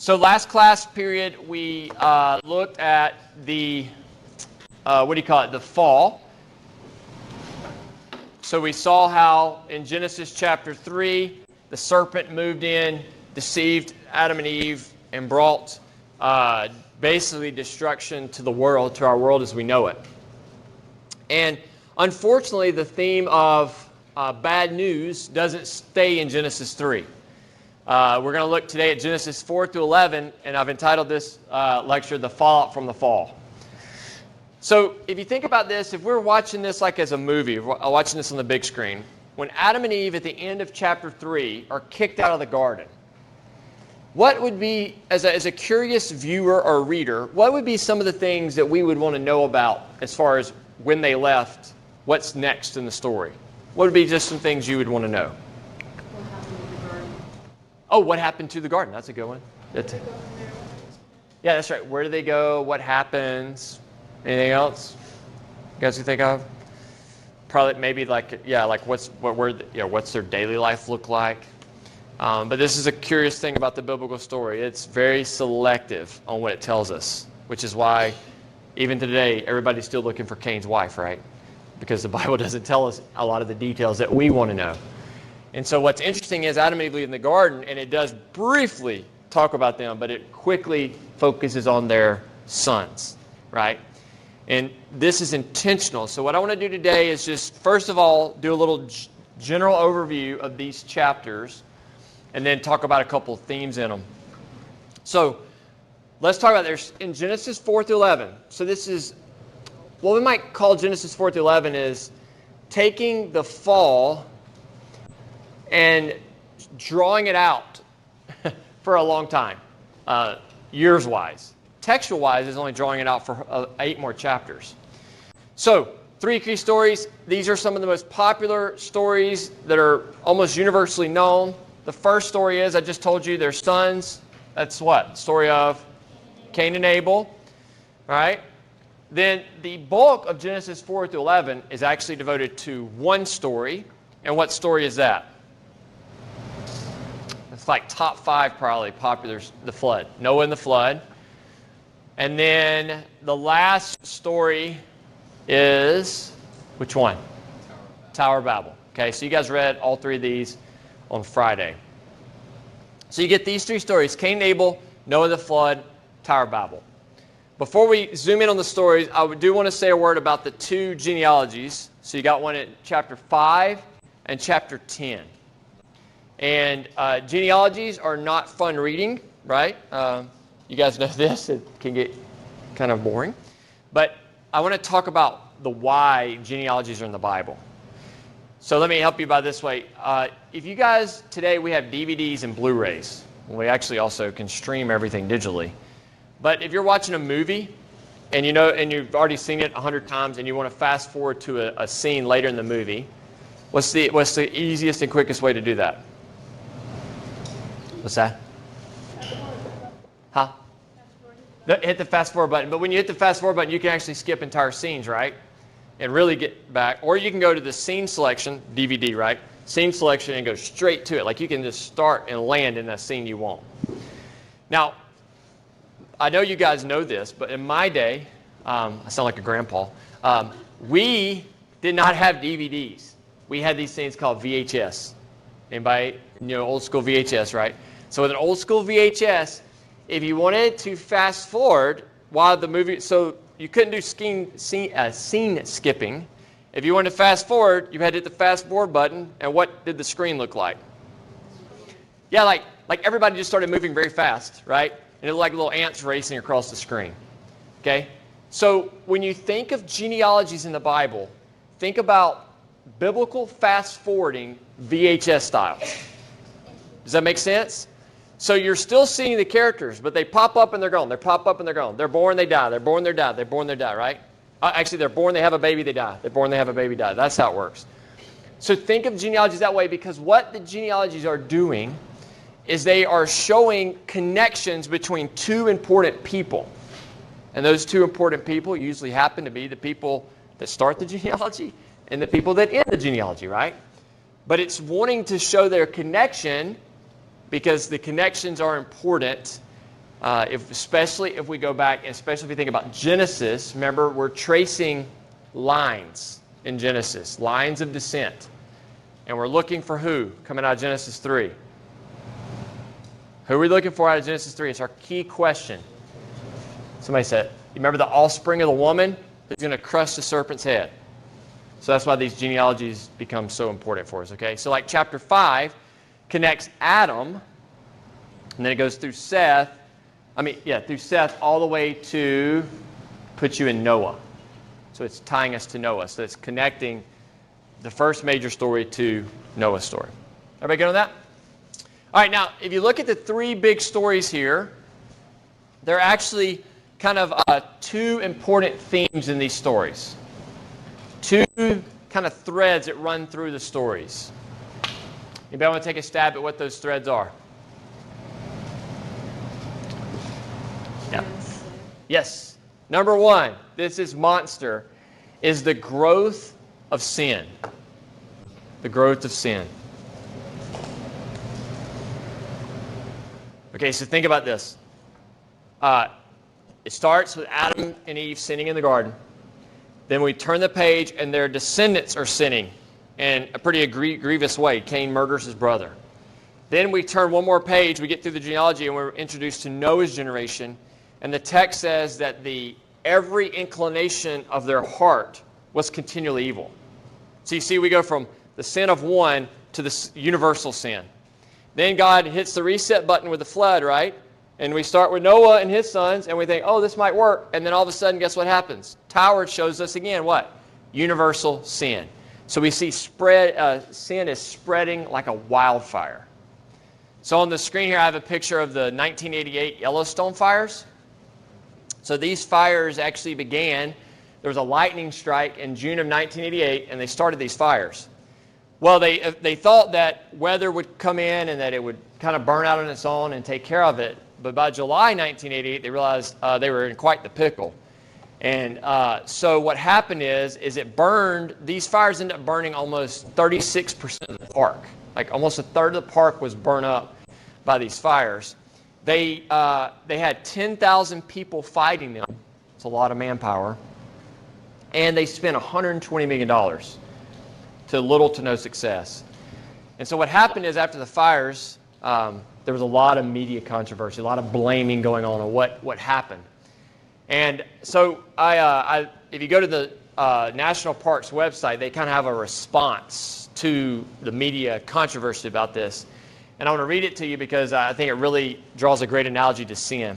So last class period, we looked at the, the fall. So we saw how in Genesis chapter 3, the serpent moved in, deceived Adam and Eve, and brought basically destruction to the world, to our world as we know it. And unfortunately, the theme of bad news doesn't stay in Genesis 3. We're going to look today at Genesis 4 through 11, and I've entitled this lecture, The Fallout from the Fall. So if you think about this, if we're watching this like as a movie, watching this on the big screen, when Adam and Eve at the end of chapter 3 are kicked out of the garden, what would be, as a curious viewer or reader, what would be some of the things that we would want to know about as far as when they left, what's next in the story? What would be just some things you would want to know? What happened to the garden? That's a good one. Yeah, that's right. Where do they go? What happens? Anything else you guys can think of? Probably maybe what's their daily life look like? But this is a curious thing about the biblical story. It's very selective on what it tells us, which is why even today everybody's still looking for Cain's wife, right? Because the Bible doesn't tell us a lot of the details that we want to know. And so what's interesting is Adam and Eve leave in the garden, and it does briefly talk about them, but it quickly focuses on their sons, right? And this is intentional. So what I want to do today is just, first of all, do a little general overview of these chapters, and then talk about a couple of themes in them. So let's talk about this in Genesis 4 through 11. So this is, what we might call Genesis 4 through 11 is taking the fall and drawing it out for a long time, years-wise. Textual-wise is only drawing it out for 8 more chapters. So, 3 key stories. These are some of the most popular stories that are almost universally known. The first story is, I just told you, their sons. That's what? Story of Cain and Abel. All right? Then the bulk of Genesis 4 through 11 is actually devoted to one story. And what story is that? It's like top 5 probably popular, the flood. Noah and the flood. And then the last story is, which one? Tower of Babel. Okay, so you guys read all 3 of these on Friday. So you get these 3 stories, Cain and Abel, Noah and the flood, Tower of Babel. Before we zoom in on the stories, I do want to say a word about the 2 genealogies. So you got one in chapter 5 and chapter 10. And genealogies are not fun reading, right? You guys know this. It can get kind of boring. But I want to talk about the why genealogies are in the Bible. So let me help you by this way. If you guys, today we have DVDs and Blu-rays. We actually also can stream everything digitally. But if you're watching a movie and you've already seen it 100 times and you want to fast forward to a scene later in the movie, what's the easiest and quickest way to do that? What's that? Huh? Hit the fast forward button. But when you hit the fast forward button, you can actually skip entire scenes, right? And really get back. Or you can go to the scene selection, DVD, right? Scene selection and go straight to it. Like you can just start and land in that scene you want. Now, I know you guys know this, but in my day, I sound like a grandpa, we did not have DVDs. We had these things called VHS. Anybody, old school VHS, right? So with an old school VHS, if you wanted to fast forward while the movie, so you couldn't do scene skipping. If you wanted to fast forward, you had to hit the fast forward button, and what did the screen look like? Yeah, like everybody just started moving very fast, right? And it looked like little ants racing across the screen. Okay? So when you think of genealogies in the Bible, think about biblical fast forwarding VHS style. Does that make sense? So you're still seeing the characters, but they pop up and they're gone. They pop up and they're gone. They're born, they die. They're born, they die. They're born, they die, right? Actually, they're born, they have a baby, they die. They're born, they have a baby, die. That's how it works. So think of genealogies that way, because what the genealogies are doing is they are showing connections between 2 important people. And those 2 important people usually happen to be the people that start the genealogy and the people that end the genealogy, right? But it's wanting to show their connection because the connections are important Especially if we go back, especially if we think about Genesis. Remember, we're tracing lines in Genesis, lines of descent. And we're looking for who coming out of Genesis 3? Who are we looking for out of Genesis 3? It's our key question. Somebody said, you remember the offspring of the woman who's going to crush the serpent's head? So that's why these genealogies become so important for us, okay? So like chapter 5 connects Adam, and then it goes through Seth, through Seth all the way to put you in Noah. So it's tying us to Noah. So it's connecting the first major story to Noah's story. Everybody good on that? All right, now, if you look at the three big stories here, there are actually kind of two important themes in these stories. Two kind of threads that run through the stories. Anybody want to take a stab at what those threads are? Yeah. Yes. Number one, this is monster, is the growth of sin. The growth of sin. Okay, so think about this. It starts with Adam and Eve sinning in the garden. Then we turn the page and their descendants are sinning in a pretty grievous way. Cain murders his brother. Then we turn one more page, we get through the genealogy, and we're introduced to Noah's generation. And the text says that every inclination of their heart was continually evil. So you see, we go from the sin of one to the universal sin. Then God hits the reset button with the flood, right? And we start with Noah and his sons, and we think, oh, this might work. And then all of a sudden, guess what happens? Tower shows us again what? Universal sin. So we see sin is spreading like a wildfire. So on the screen here, I have a picture of the 1988 Yellowstone fires. So these fires actually began, there was a lightning strike in June of 1988, and they started these fires. Well, they thought that weather would come in and that it would kind of burn out on its own and take care of it. But by July 1988, they realized they were in quite the pickle. And so what happened is it burned, these fires ended up burning almost 36% of the park. Like almost a third of the park was burned up by these fires. They had 10,000 people fighting them. It's a lot of manpower. And they spent $120 million to little to no success. And so what happened is after the fires, there was a lot of media controversy, a lot of blaming going on what happened. And so if you go to the National Parks website, they kind of have a response to the media controversy about this. And I want to read it to you because I think it really draws a great analogy to sin.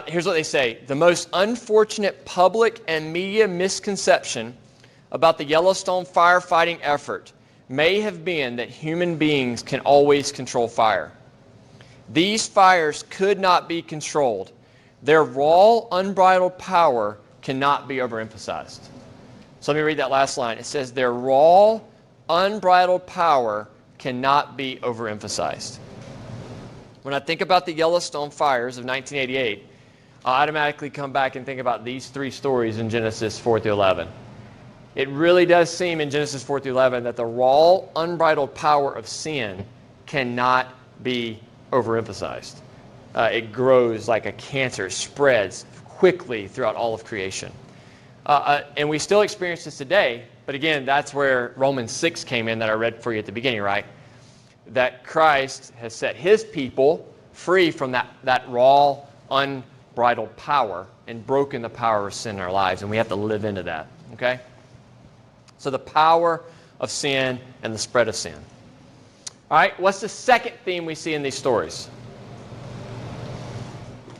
Here's what they say. The most unfortunate public and media misconception about the Yellowstone firefighting effort may have been that human beings can always control fire. These fires could not be controlled. Their raw, unbridled power cannot be overemphasized. So let me read that last line. It says, their raw, unbridled power cannot be overemphasized. When I think about the Yellowstone fires of 1988, I automatically come back and think about these three stories in Genesis 4 through 11. It really does seem in Genesis 4 through 11 that the raw, unbridled power of sin cannot be overemphasized. It grows like a cancer. It spreads quickly throughout all of creation. And we still experience this today, but again, that's where Romans 6 came in that I read for you at the beginning, right? That Christ has set his people free from that raw, unbridled power and broken the power of sin in our lives, and we have to live into that, okay? So the power of sin and the spread of sin. All right, what's the second theme we see in these stories?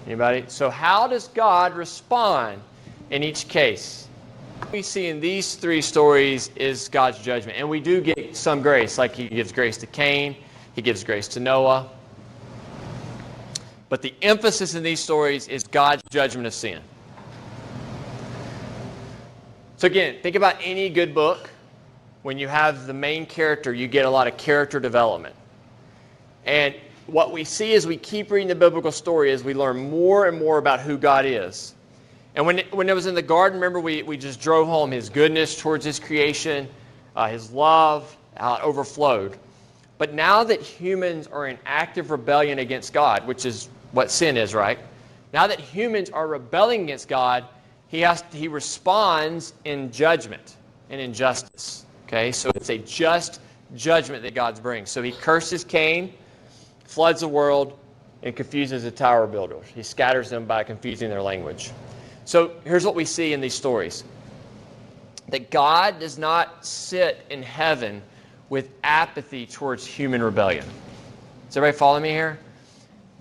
Anybody? So how does God respond in each case? What we see in these three stories is God's judgment. And we do get some grace, like he gives grace to Cain, he gives grace to Noah. But the emphasis in these stories is God's judgment of sin. So again, think about any good book. When you have the main character, you get a lot of character development. And what we see as we keep reading the biblical story is we learn more and more about who God is. And when it was in the garden, remember we just drove home his goodness towards his creation, his love, how it overflowed. But now that humans are in active rebellion against God, which is what sin is, right? Now that humans are rebelling against God, he responds in judgment and in justice. Okay, so it's a just judgment that God's bringing. So he curses Cain, floods the world, and confuses the tower builders. He scatters them by confusing their language. So here's what we see in these stories. That God does not sit in heaven with apathy towards human rebellion. Does everybody follow me here?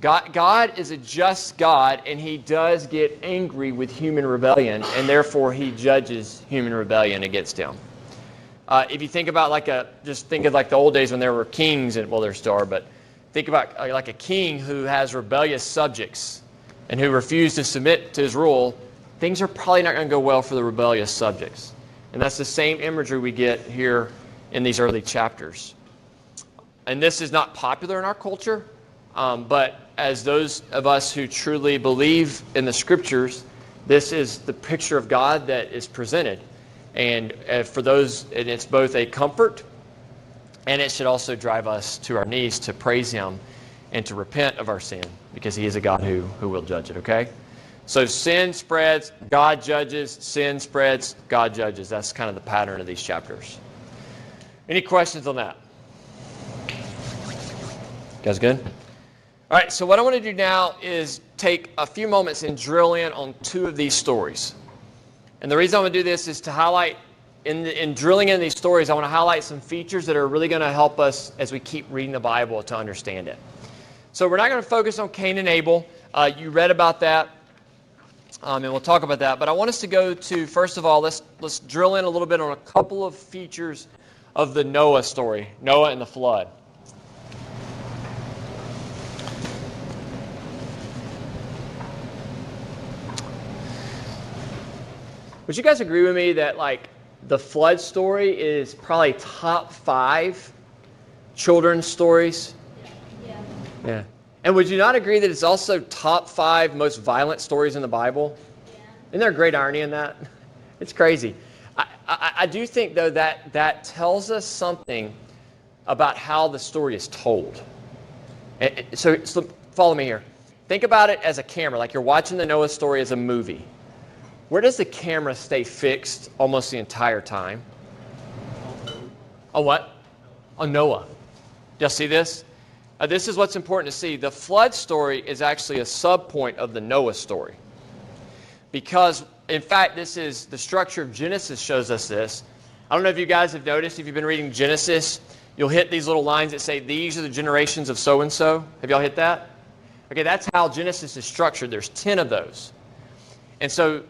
God is a just God, and he does get angry with human rebellion, and therefore he judges human rebellion against him. If you think about just think of like the old days when there were kings, and well, there still are, but think about like a king who has rebellious subjects and who refuse to submit to his rule, things are probably not going to go well for the rebellious subjects. And that's the same imagery we get here in these early chapters. And this is not popular in our culture, but as those of us who truly believe in the Scriptures, this is the picture of God that is presented. And for those, and it's both a comfort, and it should also drive us to our knees to praise him and to repent of our sin, because he is a God who will judge it, okay? So sin spreads, God judges. Sin spreads, God judges. That's kind of the pattern of these chapters. Any questions on that? You guys good? All right, so what I want to do now is take a few moments and drill in on two of these stories. And the reason I want to do this is to highlight, in drilling in these stories, I want to highlight some features that are really going to help us as we keep reading the Bible to understand it. So we're not going to focus on Cain and Abel. You read about that, and we'll talk about that. But I want us to go to, first of all, let's drill in a little bit on a couple of features of the Noah story, Noah and the flood. Would you guys agree with me that like the flood story is probably top 5 children's stories? Yeah. And would you not agree that it's also top 5 most violent stories in the Bible? Yeah. Isn't there a great irony in that? It's crazy. I do think, though, that tells us something about how the story is told. So follow me here. Think about it as a camera, like you're watching the Noah story as a movie. Where does the camera stay fixed almost the entire time? On what? On Noah. Do y'all see this? This is what's important to see. The flood story is actually a subpoint of the Noah story. Because, in fact, this is the structure of Genesis shows us this. I don't know if you guys have noticed, if you've been reading Genesis, you'll hit these little lines that say, these are the generations of so-and-so. Have y'all hit that? Okay, that's how Genesis is structured. There's 10 of those. And so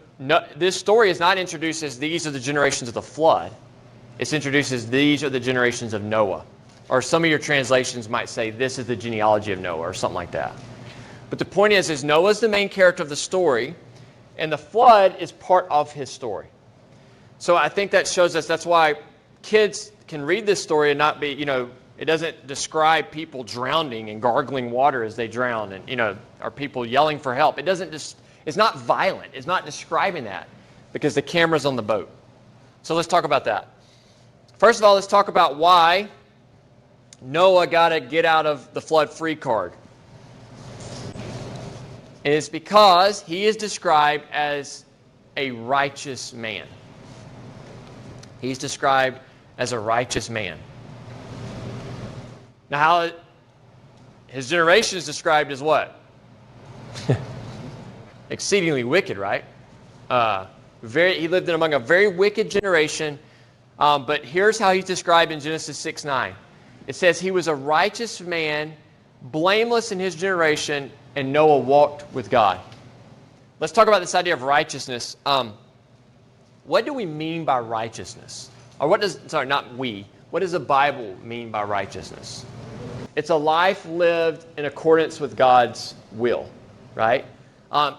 this story is not introduced as these are the generations of the flood. It's introduced as these are the generations of Noah. Or some of your translations might say this is the genealogy of Noah or something like that. But the point is Noah's the main character of the story, and the flood is part of his story. So I think that shows us, that's why kids can read this story and not be, it doesn't describe people drowning and gargling water as they drown and, or people yelling for help. It's not violent. It's not describing that because the camera's on the boat. So let's talk about that. First of all, let's talk about why Noah got a get out of the flood free card. And it's because he is described as a righteous man. He's described as a righteous man. Now, his generation is described as what? Exceedingly wicked, right? He lived in among a very wicked generation. But here's how he's described in Genesis 6:9. It says he was a righteous man, blameless in his generation, and Noah walked with God. Let's talk about this idea of righteousness. What do we mean by righteousness? Or what does the Bible mean by righteousness? It's a life lived in accordance with God's will, right?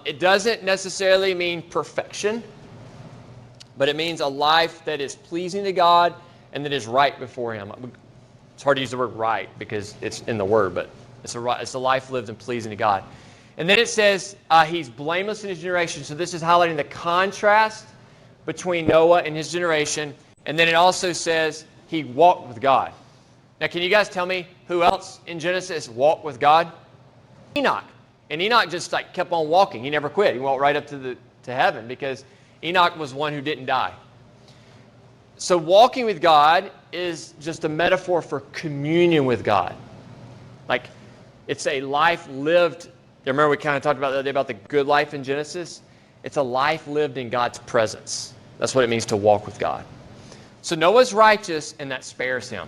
It doesn't necessarily mean perfection, but it means a life that is pleasing to God and that is right before him. It's hard to use the word right because it's in the word, but it's a life lived and pleasing to God. And then it says he's blameless in his generation. So this is highlighting the contrast between Noah and his generation. And then it also says he walked with God. Now, can you guys tell me who else in Genesis walked with God? Enoch. And Enoch just like kept on walking. He never quit. He walked right up to heaven because Enoch was one who didn't die. So walking with God is just a metaphor for communion with God. Like it's a life lived. Remember we kind of talked about the other day about the good life in Genesis? It's a life lived in God's presence. That's what it means to walk with God. So Noah's righteous, and that spares him.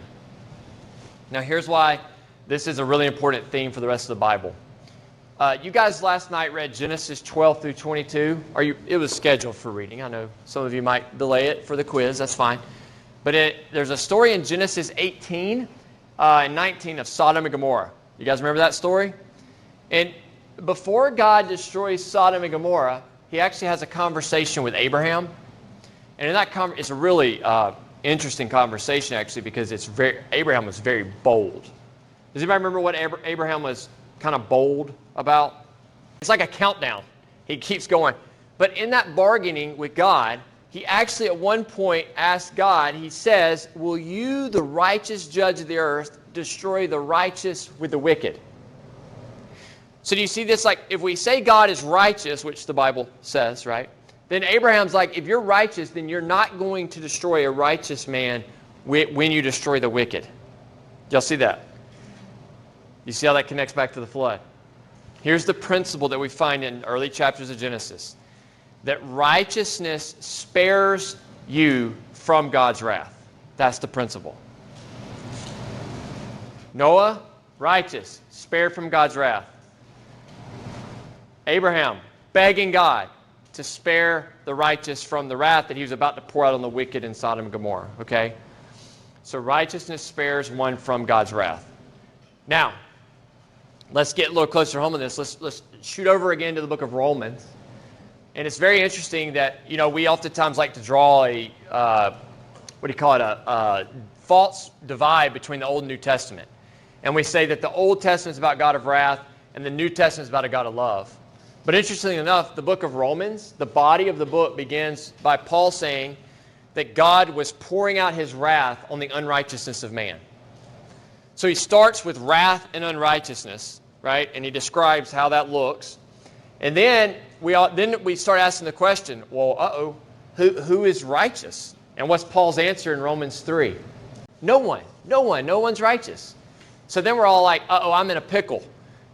Now here's why this is a really important theme for the rest of the Bible. You guys last night read Genesis 12 through 22. It was scheduled for reading. I know some of you might delay it for the quiz. That's fine. But there's a story in Genesis 18 and 19 of Sodom and Gomorrah. You guys remember that story? And before God destroys Sodom and Gomorrah, he actually has a conversation with Abraham. And in that it's a really interesting conversation, actually, because Abraham was very bold. Does anybody remember what Abraham was kind of bold about? It's like a countdown. He keeps going. But in that bargaining with God, he actually at one point asked God, he says, will you, the righteous judge of the earth, destroy the righteous with the wicked? So do you see this? Like if we say God is righteous, which the Bible says, right? Then Abraham's like, if you're righteous, then you're not going to destroy a righteous man when you destroy the wicked. Y'all see that? You see how that connects back to the flood? Here's the principle that we find in early chapters of Genesis. That righteousness spares you from God's wrath. That's the principle. Noah, righteous, spared from God's wrath. Abraham, begging God to spare the righteous from the wrath that he was about to pour out on the wicked in Sodom and Gomorrah. Okay? So righteousness spares one from God's wrath. Now, let's get a little closer home on this. Let's shoot over again to the book of Romans. And it's very interesting that, we oftentimes like to draw a false divide between the Old and New Testament. And we say that the Old Testament is about God of wrath and the New Testament is about a God of love. But interestingly enough, the book of Romans, the body of the book begins by Paul saying that God was pouring out his wrath on the unrighteousness of man. So he starts with wrath and unrighteousness, right? And he describes how that looks. And then we start asking the question, well, who is righteous? And what's Paul's answer in Romans 3? No one. No one's righteous. So then we're all like, I'm in a pickle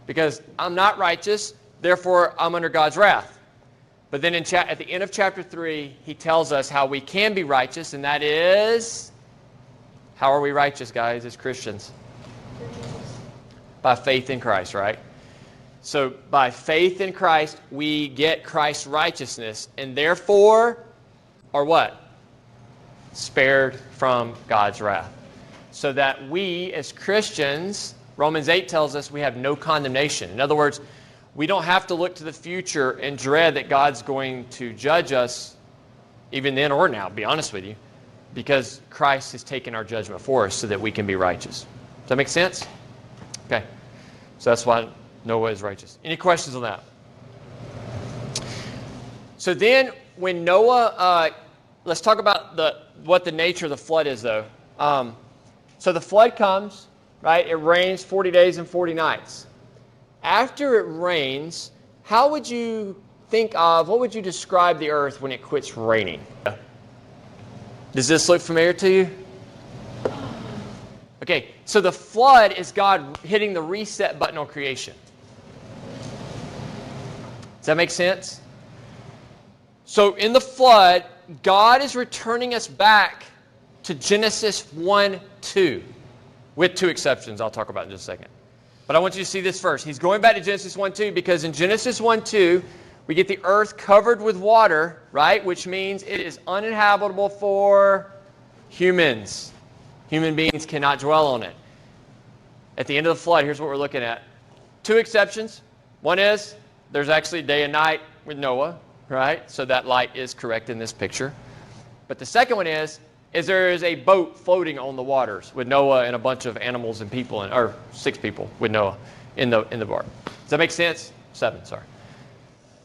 because I'm not righteous, therefore I'm under God's wrath. But then at the end of chapter 3, he tells us how we can be righteous, and that is, how are we righteous, guys, as Christians? By faith in Christ, right? So by faith in Christ, we get Christ's righteousness, and therefore are what? Spared from God's wrath. So that we, as Christians, Romans 8 tells us we have no condemnation. In other words, we don't have to look to the future and dread that God's going to judge us even then or now, to be honest with you, because Christ has taken our judgment for us so that we can be righteous. Does that make sense? Okay. So that's why Noah is righteous. Any questions on that? So then when Noah, let's talk about what the nature of the flood is, though. So the flood comes, right? It rains 40 days and 40 nights. After it rains, what would you describe the earth when it quits raining? Does this look familiar to you? Okay, so the flood is God hitting the reset button on creation. Does that make sense? So in the flood, God is returning us back to Genesis 1:2, with two exceptions I'll talk about in just a second. But I want you to see this first. He's going back to Genesis 1:2 because in Genesis 1:2, we get the earth covered with water, right? Which means it is uninhabitable for humans. Human beings cannot dwell on it. At the end of the flood, here's what we're looking at. Two exceptions. One is there's actually day and night with Noah, right? So that light is correct in this picture. But the second one is there is a boat floating on the waters with Noah and a bunch of animals and people, or 6 people with Noah in the bark. Does that make sense? 7, sorry.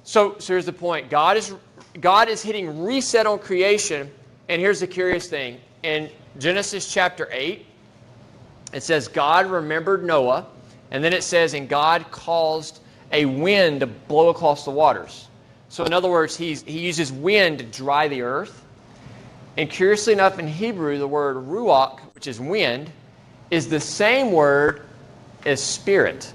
So here's the point. God is hitting reset on creation, and here's the curious thing. In Genesis chapter 8, it says God remembered Noah, and then it says, and God caused a wind to blow across the waters. So in other words, he uses wind to dry the earth. And curiously enough, in Hebrew, the word ruach, which is wind, is the same word as spirit.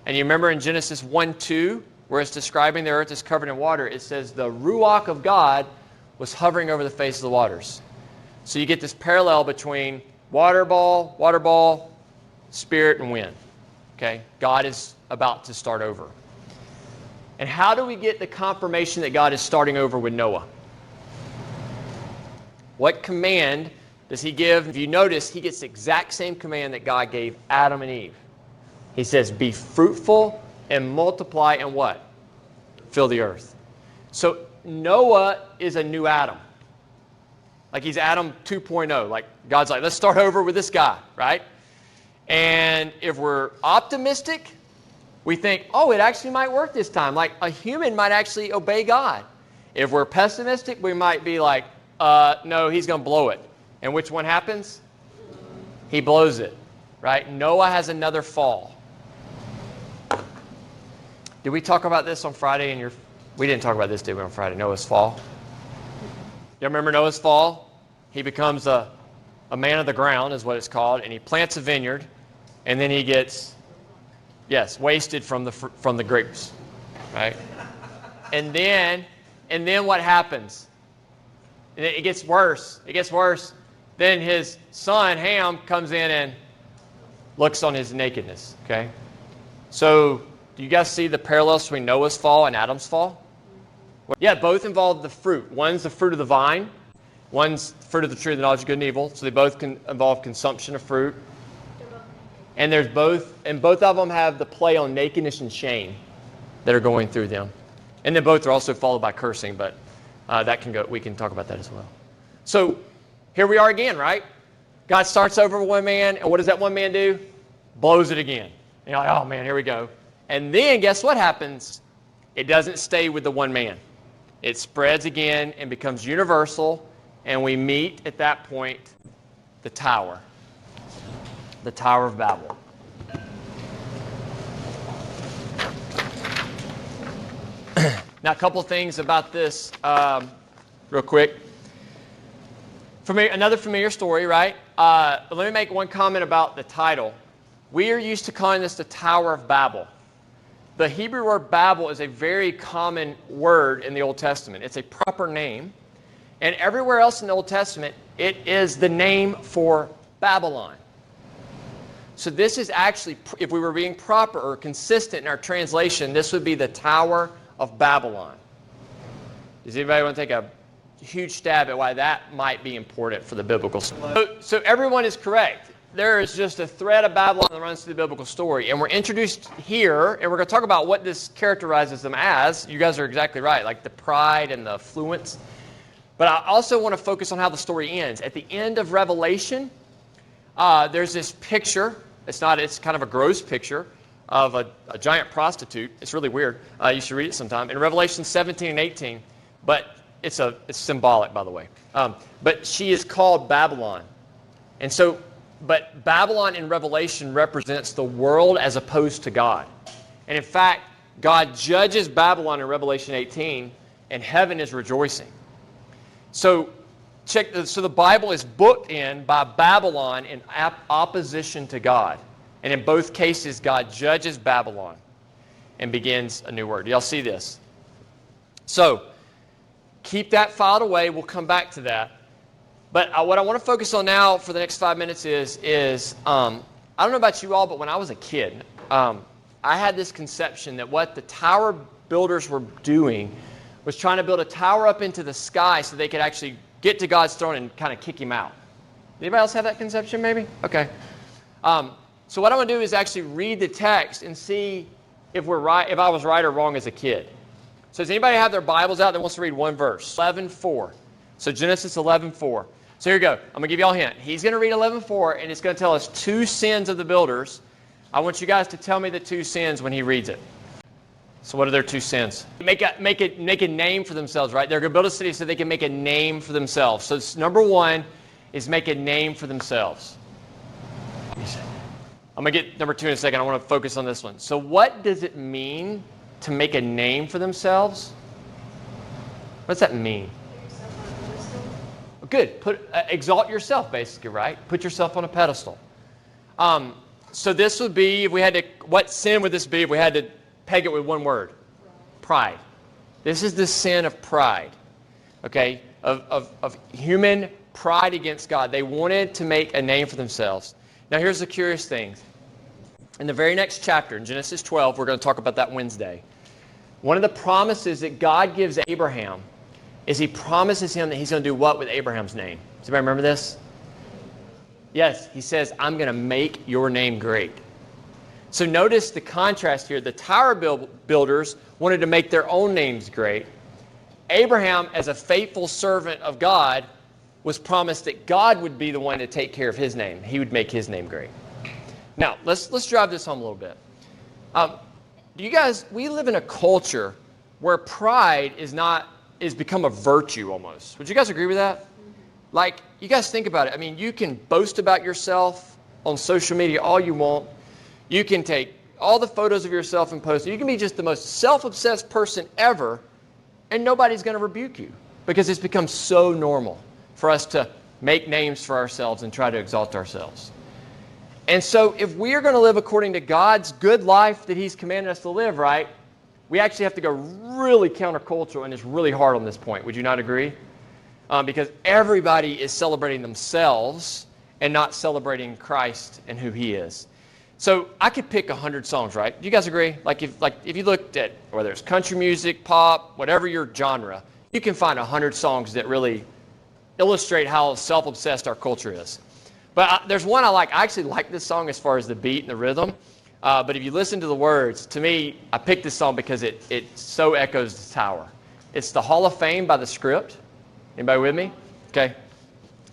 And you remember in Genesis 1:2, where it's describing the earth is covered in water, it says the ruach of God was hovering over the face of the waters. So you get this parallel between water ball, spirit, and wind. Okay? God is about to start over. And how do we get the confirmation that God is starting over with Noah? What command does he give? If you notice, he gets the exact same command that God gave Adam and Eve. He says, be fruitful and multiply and what? Fill the earth. So Noah is a new Adam. Like he's Adam 2.0. Like God's like, let's start over with this guy, right? And if we're optimistic, we think, oh, it actually might work this time. Like a human might actually obey God. If we're pessimistic, we might be like, no, he's going to blow it. And which one happens? He blows it, right? Noah has another fall. Did we talk about this on Friday? We didn't talk about this, did we, on Friday? Noah's fall. You remember Noah's fall? He becomes a man of the ground, is what it's called, and he plants a vineyard, and then he gets, wasted from the grapes, right? And then what happens? And it gets worse. It gets worse. Then his son, Ham, comes in and looks on his nakedness, okay? So do you guys see the parallels between Noah's fall and Adam's fall? Yeah, both involve the fruit. One's the fruit of the vine. One's the fruit of the tree of the knowledge of good and evil. So they both can involve consumption of fruit. And both of them have the play on nakedness and shame that are going through them. And then both are also followed by cursing, but we can talk about that as well. So here we are again, right? God starts over with one man, and what does that one man do? Blows it again. And you're like, oh man, here we go. And then guess what happens? It doesn't stay with the one man. It spreads again and becomes universal, and we meet at that point the Tower of Babel. Now, a couple things about this real quick. Another familiar story, right? Let me make one comment about the title. We are used to calling this the Tower of Babel. The Hebrew word Babel is a very common word in the Old Testament. It's a proper name. And everywhere else in the Old Testament, it is the name for Babylon. So this is actually, if we were being proper or consistent in our translation, this would be the Tower of Babylon. Does anybody want to take a huge stab at why that might be important for the biblical story? So everyone is correct. There is just a thread of Babylon that runs through the biblical story. And we're introduced here, and we're going to talk about what this characterizes them as. You guys are exactly right, like the pride and the affluence. But I also want to focus on how the story ends. At the end of Revelation, there's this picture. It's kind of a gross picture of a giant prostitute. It's really weird. You should read it sometime. In Revelation 17 and 18, but it's symbolic, by the way. But she is called Babylon. And so, but Babylon in Revelation represents the world as opposed to God. And in fact, God judges Babylon in Revelation 18, and heaven is rejoicing. So the Bible is booked in by Babylon in opposition to God. And in both cases, God judges Babylon and begins a new word. Y'all see this? So keep that filed away. We'll come back to that. But what I want to focus on now for the next 5 minutes is I don't know about you all, but when I was a kid, I had this conception that what the tower builders were doing was trying to build a tower up into the sky so they could actually get to God's throne and kind of kick him out. Anybody else have that conception maybe? Okay. So what I want to do is actually read the text and see if we're right, if I was right or wrong as a kid. So does anybody have their Bibles out that wants to read one verse? 11:4. So Genesis 11:4. So here we go. I'm going to give you all a hint. He's going to read 11:4, and it's going to tell us two sins of the builders. I want you guys to tell me the two sins when he reads it. So what are their two sins? Make a name for themselves, right? They're going to build a city so they can make a name for themselves. So number one is make a name for themselves. I'm going to get number 2 in a second. I want to focus on this one. So what does it mean to make a name for themselves? What does that mean? Good. Exalt yourself, basically, right? Put yourself on a pedestal. So this would be, if we had to, what sin would this be if we had to peg it with one word? Pride. This is the sin of pride, okay, of human pride against God. They wanted to make a name for themselves. Now here's the curious thing. In the very next chapter, in Genesis 12, we're going to talk about that Wednesday. One of the promises that God gives Abraham is he promises him that he's going to do what with Abraham's name? Does anybody remember this? Yes, he says, I'm going to make your name great. So notice the contrast here. The tower builders wanted to make their own names great. Abraham, as a faithful servant of God, was promised that God would be the one to take care of his name. He would make his name great. Now, let's drive this home a little bit. We live in a culture where pride is become a virtue almost. Would you guys agree with that? Like, you guys think about it. I mean, you can boast about yourself on social media all you want. You can take all the photos of yourself and post it. You can be just the most self-obsessed person ever, and nobody's going to rebuke you because it's become so normal for us to make names for ourselves and try to exalt ourselves. And so if we are going to live according to God's good life that he's commanded us to live, right, we actually have to go really countercultural, and it's really hard on this point. Would you not agree? Because everybody is celebrating themselves and not celebrating Christ and who he is. So I could pick 100 songs, right? Do you guys agree? Like if you looked at whether it's country music, pop, whatever your genre, you can find 100 songs that really illustrate how self-obsessed our culture is. But there's one I like. I actually like this song as far as the beat and the rhythm. But if you listen to the words, to me, I picked this song because it so echoes the tower. It's the Hall of Fame by The Script. Anybody with me? Okay.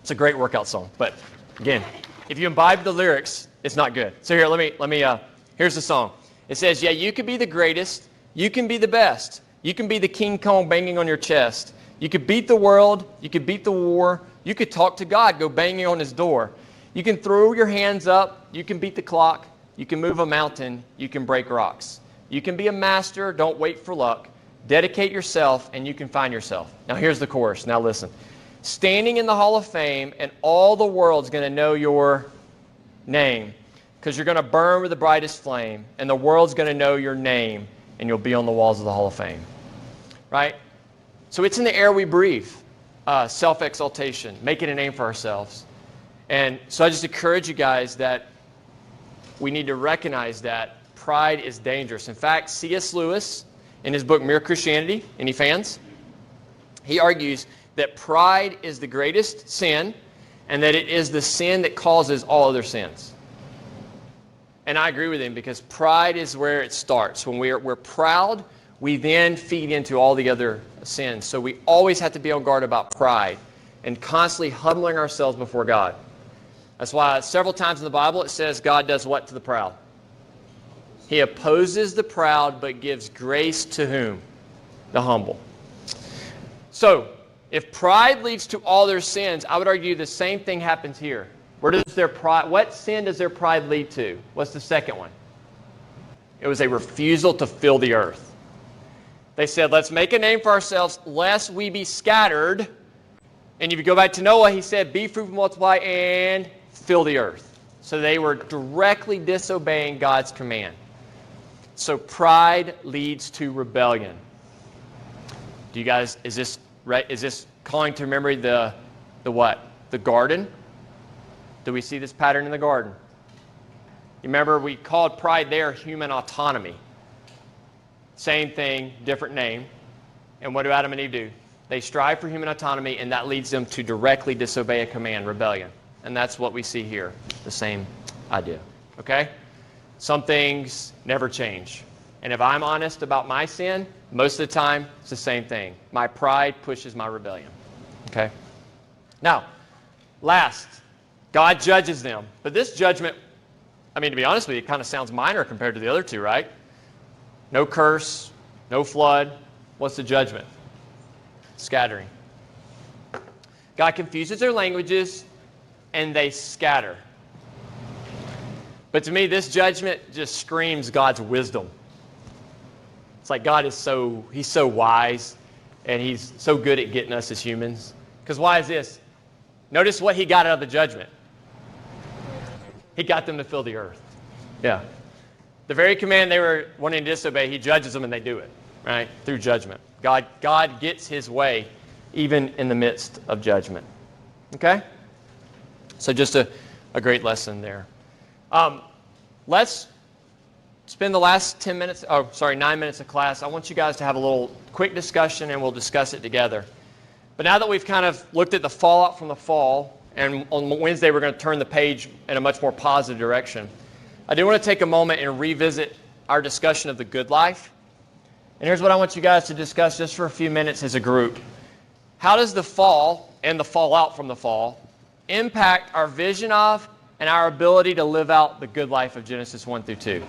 It's a great workout song. But again, if you imbibe the lyrics, it's not good. So here, let me. Here's the song. It says, yeah, you could be the greatest. You can be the best. You can be the King Kong banging on your chest. You could beat the world. You could beat the war. You could talk to God, go banging on his door. You can throw your hands up. You can beat the clock. You can move a mountain. You can break rocks. You can be a master. Don't wait for luck. Dedicate yourself, and you can find yourself. Now, here's the chorus. Now, listen. Standing in the Hall of Fame, and all the world's going to know your name because you're going to burn with the brightest flame, and the world's going to know your name, and you'll be on the walls of the Hall of Fame. Right? So it's in the air we breathe. Self-exaltation, making a name for ourselves. And so I just encourage you guys that we need to recognize that pride is dangerous. In fact, C.S. Lewis, in his book Mere Christianity, any fans? He argues that pride is the greatest sin and that it is the sin that causes all other sins. And I agree with him because pride is where it starts. When we're proud, we then feed into all the other sins. So we always have to be on guard about pride and constantly humbling ourselves before God. That's why several times in the Bible it says God does what to the proud? He opposes the proud but gives grace to whom? The humble. So, if pride leads to all their sins, I would argue the same thing happens here. What sin does their pride lead to? What's the second one? It was a refusal to fill the earth. They said, let's make a name for ourselves lest we be scattered. And if you go back to Noah, he said, be fruitful, multiply, and fill the earth. So they were directly disobeying God's command. So pride leads to rebellion. Do you guys, is this calling to memory the what? The garden? Do we see this pattern in the garden? You remember we called pride there human autonomy. Same thing, different name. And what do Adam and Eve do? They strive for human autonomy, and that leads them to directly disobey a command, rebellion. And that's what we see here, the same idea. Okay? Some things never change. And if I'm honest about my sin, most of the time, it's the same thing. My pride pushes my rebellion. Okay? Now, last, God judges them. But this judgment, I mean, to be honest with you, it kind of sounds minor compared to the other two, right? No curse, no flood. What's the judgment? Scattering. God confuses their languages, and they scatter. But to me, this judgment just screams God's wisdom. It's like God is he's so wise, and he's so good at getting us as humans. Because why is this? Notice what he got out of the judgment. He got them to fill the earth. Yeah. The very command they were wanting to disobey, he judges them and they do it, right? Through judgment. God gets his way even in the midst of judgment. Okay? So just a great lesson there. Let's spend the last 9 minutes of class. I want you guys to have a little quick discussion and we'll discuss it together. But now that we've kind of looked at the fallout from the fall, and on Wednesday we're going to turn the page in a much more positive direction, I do want to take a moment and revisit our discussion of the good life. And here's what I want you guys to discuss just for a few minutes as a group. How does the fall and the fallout from the fall impact our vision of and our ability to live out the good life of Genesis 1 through 2?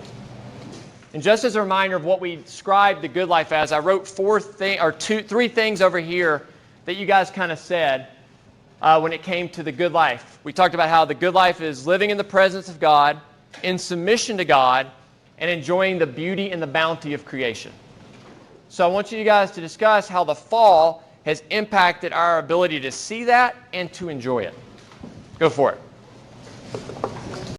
And just as a reminder of what we described the good life as, I wrote three things over here that you guys kind of said when it came to the good life. We talked about how the good life is living in the presence of God, in submission to God, and enjoying the beauty and the bounty of creation. So I want you guys to discuss how the fall has impacted our ability to see that and to enjoy it. Go for it.